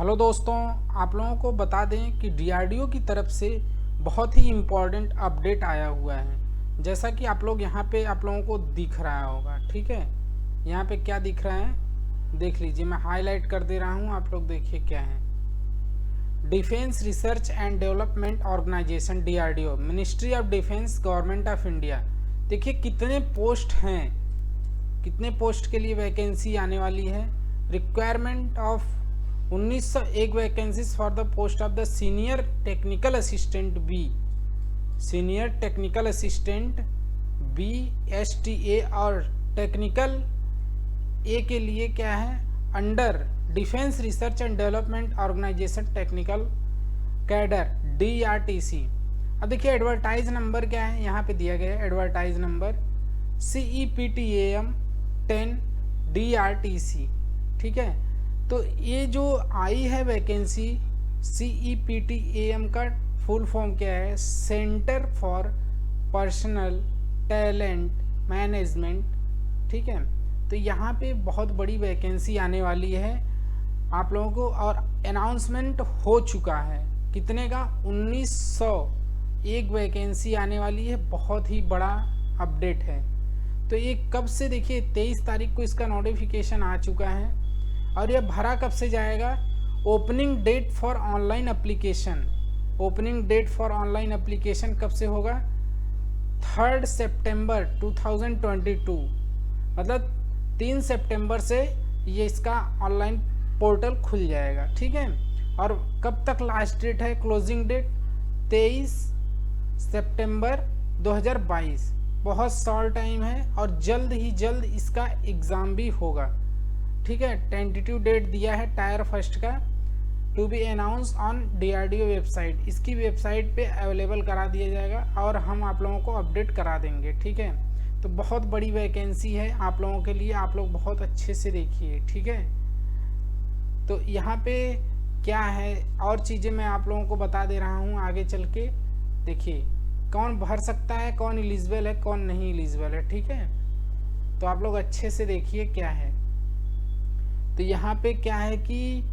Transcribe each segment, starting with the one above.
Hello दोस्तों, आप लोगों को बता दें कि डीआरडीओ की तरफ से बहुत ही इम्पोर्टेंट अपडेट आया हुआ है। जैसा कि आप लोग यहाँ पे आप लोगों को दिख रहा होगा, ठीक है। यहाँ पे क्या दिख रहा है देख लीजिए, मैं हाईलाइट कर दे रहा हूँ, आप लोग देखिए क्या है। Defence research and development organisation DRDO, ministry of defence, government of India. देखिए कितने पोस्ट हैं, कितने पोस्ट के लिए वैकेंसी आने वाली है। Requirement of 1901 vacancies for the post of the senior technical assistant B, senior technical assistant B STA, और टेक्निकल ए के लिए क्या है, under defence research and development organisation technical cadre DRTC। अब देखिए एडवर्टाइज नंबर क्या है, यहाँ पे दिया गया है एडवर्टाइज नंबर CEPTAM 10 DRTC, ठीक है। तो ये जो आई है वैकेंसी CEPTAM का फुल फॉर्म क्या है, centre for personal talent management, ठीक है। तो यहाँ पे बहुत बड़ी वैकेंसी आने वाली है आप लोगों को, और अनाउंसमेंट हो चुका है कितने का, 1901 वैकेंसी आने वाली है। बहुत ही बड़ा अपडेट है। तो ये कब से, देखिए 23 तारीख को इसका नोटिफिकेशन आ चुका है, और यह भरा कब से जाएगा। Opening date for online application, opening date for online application कब से होगा, 3 सितंबर 2022, मतलब 3 सितंबर से ये इसका ऑनलाइन पोर्टल खुल जाएगा, ठीक है। और कब तक लास्ट डेट है, क्लोजिंग डेट 23 सितंबर 2022। बहुत शॉर्ट टाइम है, और जल्द ही जल्द इसका एग्ज़ाम भी होगा, ठीक है। टेंटेटिव डेट दिया है टायर फर्स्ट का, to be announce on DRDO website. इसकी वेबसाइट पे अवेलेबल करा दिया जाएगा, और हम आप लोगों को अपडेट करा देंगे, ठीक है। तो बहुत बड़ी वैकेंसी है आप लोगों के लिए, आप लोग बहुत अच्छे से देखिए, ठीक है। तो यहाँ पे क्या है और चीज़ें मैं आप लोगों को बता दे रहा हूँ आगे चल के। देखिए कौन भर सकता है, कौन एलिजिबल है, कौन नहीं एलिजिबल है, ठीक है। तो आप लोग अच्छे से देखिए क्या है। तो यहाँ पे क्या है कि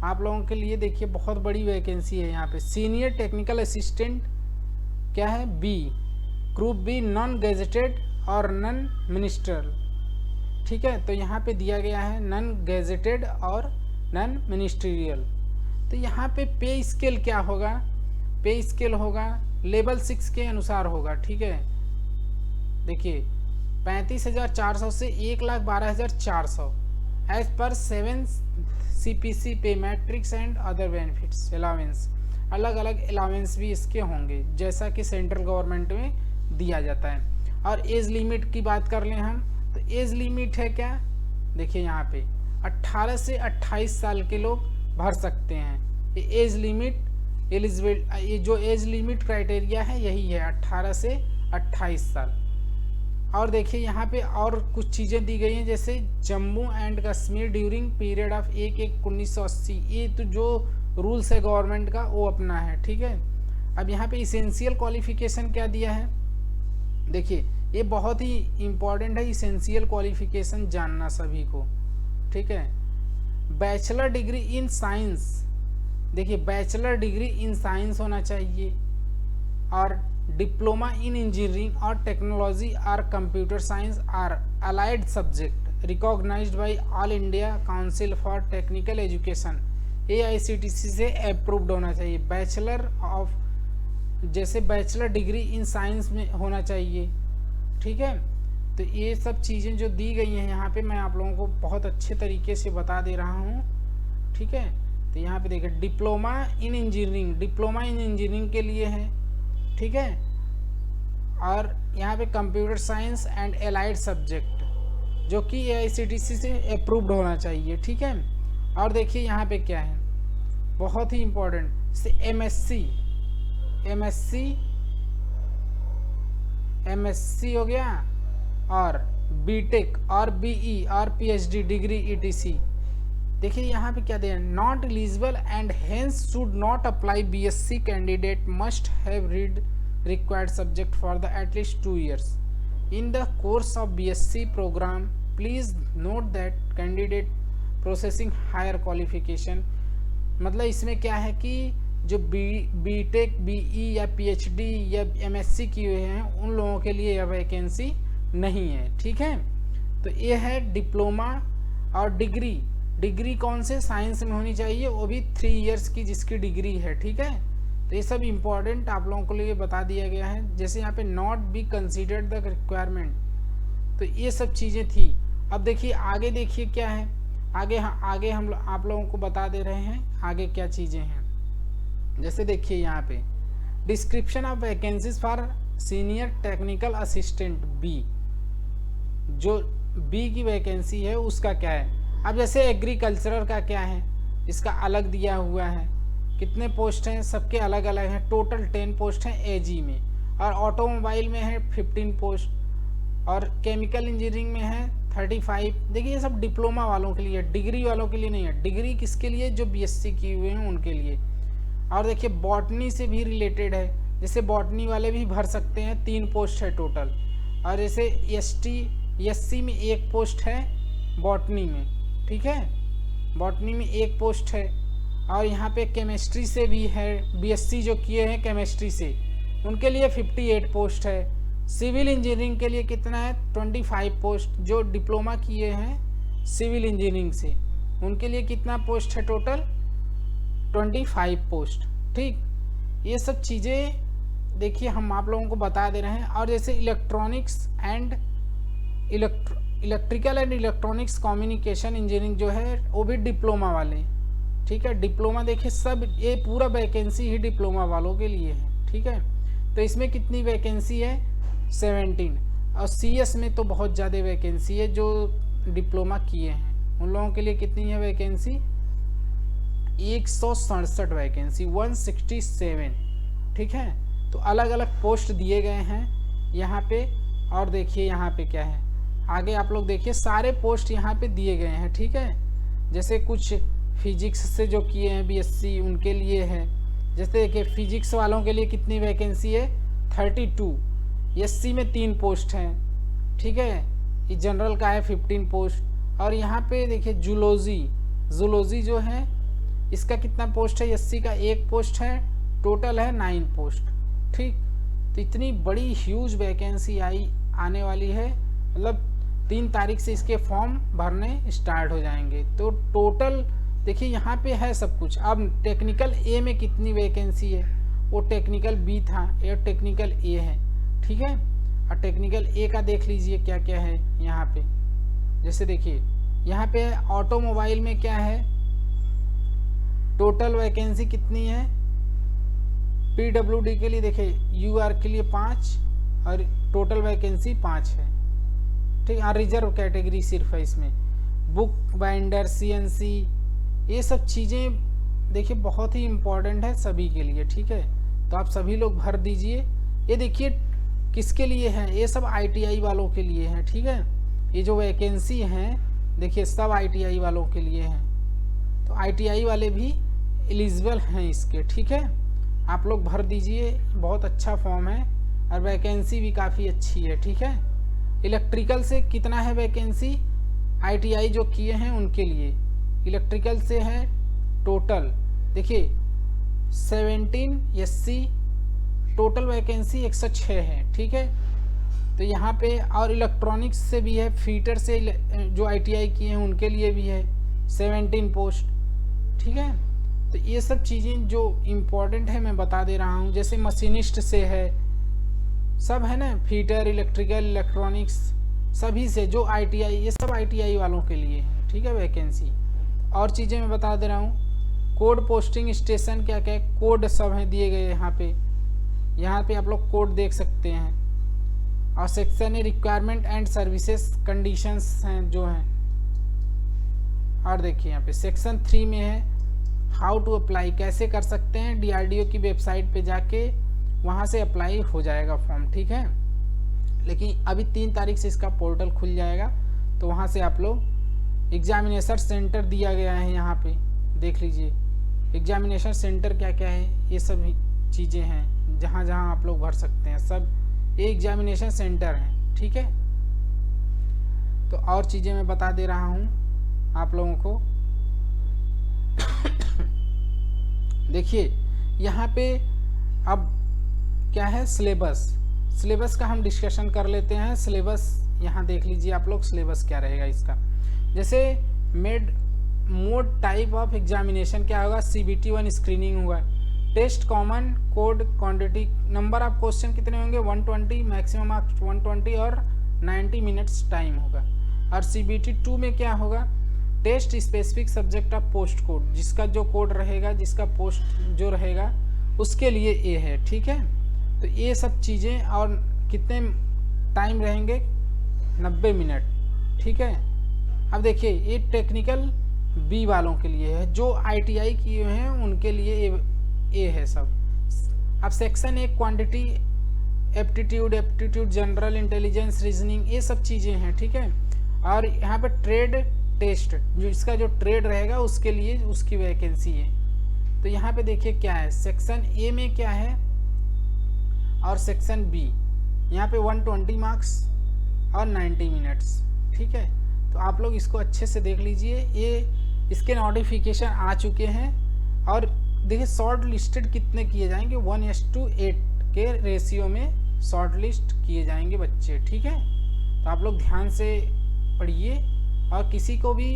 आप लोगों के लिए देखिए बहुत बड़ी वैकेंसी है यहाँ पे। सीनियर टेक्निकल असिस्टेंट क्या है, B group B, non gazetted और नॉन मिनिस्ट्रल, ठीक है। तो यहाँ पे दिया गया है नॉन गेजेटेड और नॉन मिनिस्ट्रियल। तो यहाँ पे स्केल क्या होगा, पे स्केल होगा लेवल 6 के अनुसार होगा, ठीक है। देखिए 35,400 से 1,12,400 एज पर 7 CPC पे, matrix and other benefits allowance. अलग अलग अलावेंस भी इसके होंगे, जैसा कि सेंट्रल गवर्नमेंट में दिया जाता है। और एज लिमिट की बात कर लें हम, तो एज लिमिट है क्या, देखिए यहाँ पे 18 से 28 साल के लोग भर सकते हैं। ये एज लिमिट एलिजिबल, ये जो एज लिमिट क्राइटेरिया है यही है, 18 से 28 साल। और देखिए यहाँ पे और कुछ चीज़ें दी गई हैं, जैसे Jammu and Kashmir during period of 1/1/1980। ये तो जो रूल्स है गवर्नमेंट का वो अपना है, ठीक है। अब यहाँ पे इसेंशियल क्वालिफिकेशन क्या दिया है, देखिए ये बहुत ही इम्पॉर्टेंट है, इसेंशियल क्वालिफिकेशन जानना सभी को, ठीक है। बैचलर डिग्री इन साइंस, देखिए बैचलर डिग्री इन साइंस होना चाहिए, और डिप्लोमा इन इंजीनियरिंग और टेक्नोलॉजी और computer science or allied subject recognised by all India council for technical education, AICTC से अप्रूव्ड होना चाहिए। बैचलर ऑफ, जैसे बैचलर डिग्री इन साइंस में होना चाहिए, ठीक है। तो ये सब चीज़ें जो दी गई हैं यहाँ पे मैं आप लोगों को बहुत अच्छे तरीके से बता दे रहा हूँ, ठीक है। तो यहाँ पे देखिए diploma in engineering, diploma in engineering के लिए है, ठीक है। और यहाँ पे computer science and allied subject जो कि AICTC से अप्रूव्ड होना चाहिए, ठीक है। और देखिए यहाँ पे क्या है, बहुत ही इम्पोर्टेंट से MSc हो गया, और BTech और BE और PhD डिग्री ETC। देखिए यहाँ पे क्या दिया, not eligible and hence should not apply BSc candidate must have read required subject for the at least 2 years in the course of BSc program. Please note that candidate processing higher qualification मतलब इसमें क्या है कि जो B take be या PhD या MSc किए हुए हैं उन लोगों के लिए यह वैकेंसी नहीं है। ठीक है, तो ये है डिप्लोमा और डिग्री। डिग्री कौन से साइंस में होनी चाहिए, वो भी 3 इयर्स की जिसकी डिग्री है। ठीक है, तो ये सब इम्पोर्टेंट आप लोगों के लिए बता दिया गया है। जैसे यहाँ पे not be considered the requirement, तो ये सब चीज़ें थी। अब देखिए आगे, देखिए क्या है आगे हम आप लोगों को बता दे रहे हैं आगे क्या चीज़ें हैं। जैसे देखिए यहाँ पे description of vacancies for senior technical assistant B, जो बी की वैकेंसी है उसका क्या है। अब जैसे एग्रीकल्चरल का क्या है, इसका अलग दिया हुआ है। कितने पोस्ट हैं, सबके अलग अलग हैं। टोटल 10 पोस्ट हैं एजी में, और ऑटोमोबाइल में है 15 पोस्ट, और केमिकल इंजीनियरिंग में है 35। देखिए ये सब डिप्लोमा वालों के लिए, डिग्री वालों के लिए नहीं है। डिग्री किसके लिए, जो बीएससी किए हुए हैं उनके लिए। और देखिए बॉटनी से भी रिलेटेड है, जैसे बॉटनी वाले भी भर सकते हैं, 3 पोस्ट है टोटल। और जैसे एससी में 1 पोस्ट है बॉटनी में। ठीक है, बॉटनी में 1 पोस्ट है। और यहाँ पे केमिस्ट्री से भी है, बीएससी जो किए हैं केमिस्ट्री से उनके लिए 58 पोस्ट है। सिविल इंजीनियरिंग के लिए कितना है, 25 पोस्ट। जो डिप्लोमा किए हैं सिविल इंजीनियरिंग से उनके लिए कितना पोस्ट है, टोटल 25 पोस्ट। ठीक, ये सब चीज़ें देखिए हम आप लोगों को बता दे रहे हैं। और जैसे electronics and electrical and electronics communication engineering जो है वो भी डिप्लोमा वाले। ठीक है, डिप्लोमा देखिए सब ये पूरा वैकेंसी ही डिप्लोमा वालों के लिए है। ठीक है, तो इसमें कितनी वैकेंसी है, 17। और सीएस में तो बहुत ज़्यादा वैकेंसी है, जो डिप्लोमा किए हैं उन लोगों के लिए कितनी है वैकेंसी, 167 वैकेंसी, 167। ठीक है, तो अलग अलग पोस्ट दिए गए हैं यहाँ पे। और देखिए यहाँ पे क्या है, आगे आप लोग देखिए सारे पोस्ट यहाँ पे दिए गए हैं। ठीक है, जैसे कुछ फिजिक्स से जो किए हैं बीएससी उनके लिए है। जैसे देखिए फिजिक्स वालों के लिए कितनी वैकेंसी है, 32। एससी में 3 पोस्ट हैं। ठीक है, ये जनरल का है 15 पोस्ट। और यहाँ पे देखिए जूलॉजी जो है इसका कितना पोस्ट है, एससी का 1 पोस्ट है, टोटल है 9 पोस्ट। ठीक, तो इतनी बड़ी ह्यूज वैकेंसी आने वाली है। मतलब 3 तारीख से इसके फॉर्म भरने स्टार्ट हो जाएंगे। तो टोटल देखिए यहाँ पे है सब कुछ। अब टेक्निकल ए में कितनी वैकेंसी है, वो टेक्निकल बी था, ये टेक्निकल ए है। ठीक है, और टेक्निकल ए का देख लीजिए क्या क्या है यहाँ पे। जैसे देखिए यहाँ पे ऑटोमोबाइल में क्या है, टोटल वैकेंसी कितनी है, पीडब्ल्यूडी के लिए देखिए यूआर के लिए 5 और टोटल वैकेंसी 5 है। ठीक, और रिजर्व कैटेगरी सिर्फ है इसमें। बुक बाइंडर, सीएनसी, ये सब चीज़ें देखिए बहुत ही इम्पोर्टेंट है सभी के लिए। ठीक है, तो आप सभी लोग भर दीजिए। ये देखिए किसके लिए है, ये सब आईटीआई वालों के लिए है। ठीक है, ये जो वैकेंसी हैं देखिए सब आईटीआई वालों के लिए हैं। तो आईटीआई वाले भी एलिजिबल हैं इसके। ठीक है, आप लोग भर दीजिए, बहुत अच्छा फॉर्म है और वैकेंसी भी काफ़ी अच्छी है। ठीक है, इलेक्ट्रिकल से कितना है वैकेंसी, आईटीआई जो किए हैं उनके लिए इलेक्ट्रिकल से है टोटल देखिए 17 एससी, टोटल वैकेंसी 106 है। ठीक है, तो यहाँ पे और इलेक्ट्रॉनिक्स से भी है, फीटर से जो आईटीआई किए हैं उनके लिए भी है 17 पोस्ट। ठीक है, तो ये सब चीज़ें जो इम्पोर्टेंट है मैं बता दे रहा हूँ। जैसे मशीनिस्ट से है, सब है ना, फीटर, इलेक्ट्रिकल, इलेक्ट्रॉनिक्स, सभी से जो आईटीआई, ये सब आईटीआई वालों के लिए है। ठीक है, वैकेंसी और चीज़ें मैं बता दे रहा हूँ। कोड पोस्टिंग स्टेशन क्या क्या है, कोड सब हैं दिए गए यहाँ पे आप लोग कोड देख सकते हैं। और सेक्शन है रिक्वायरमेंट एंड सर्विसेज कंडीशंस हैं जो हैं। और देखिए यहाँ पे सेक्शन 3 में है हाउ टू अप्लाई, कैसे कर सकते हैं। डीआरडीओ की वेबसाइट पे जाके वहाँ से अप्लाई हो जाएगा फॉर्म। ठीक है, लेकिन अभी 3 तारीख से इसका पोर्टल खुल जाएगा, तो वहाँ से आप लोग एग्जामिनेशन सेंटर दिया गया है, यहाँ पे देख लीजिए एग्जामिनेशन सेंटर क्या क्या है, ये सब चीज़ें हैं जहाँ जहाँ आप लोग भर सकते हैं, सब ये एग्जामिनेशन सेंटर हैं। ठीक है, तो और चीज़ें मैं बता दे रहा हूँ आप लोगों को। देखिए यहाँ पे अब क्या है, सिलेबस का हम डिस्कशन कर लेते हैं। सिलेबस यहाँ देख लीजिए आप लोग, सिलेबस क्या रहेगा इसका। जैसे मोड टाइप ऑफ एग्जामिनेशन क्या होगा, CBT 1 स्क्रीनिंग हुआ, test common code quantity, number of question कितने होंगे 120, मैक्सिमम मार्क्स 120 और 90 मिनट्स टाइम होगा। और CBT 2 में क्या होगा, test specific subject of post code, जिसका जो कोड रहेगा, जिसका पोस्ट जो रहेगा उसके लिए ये है, ठीक है। तो ये सब चीज़ें, और कितने टाइम रहेंगे 90 मिनट, ठीक है। अब देखिए ये टेक्निकल बी वालों के लिए है, जो ITI किए हैं उनके लिए ये है सब। अब section 1 quantity aptitude general intelligence reasoning, ये सब चीज़ें हैं, ठीक है। और यहाँ पे ट्रेड टेस्ट, जो इसका जो ट्रेड रहेगा उसके लिए उसकी वैकेंसी है। तो यहाँ पे देखिए क्या है, सेक्शन ए में क्या है और सेक्शन बी, यहाँ पे 120 मार्क्स और 90 मिनट्स, ठीक है। तो आप लोग इसको अच्छे से देख लीजिए, ये इसके नोटिफिकेशन आ चुके हैं। और देखिए शॉर्ट लिस्टेड कितने किए जाएंगे, 1:8 के रेशियो में शॉर्ट लिस्ट किए जाएंगे बच्चे, ठीक है। तो आप लोग ध्यान से पढ़िए, और किसी को भी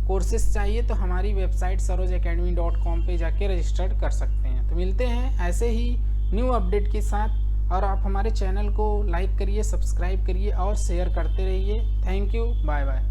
कोर्सेज चाहिए तो हमारी वेबसाइट sarojacademy.com पे जाके रजिस्टर्ड कर सकते हैं। तो मिलते हैं ऐसे ही न्यू अपडेट के साथ, और आप हमारे चैनल को लाइक करिए, सब्सक्राइब करिए और शेयर करते रहिए। Thank you, bye bye.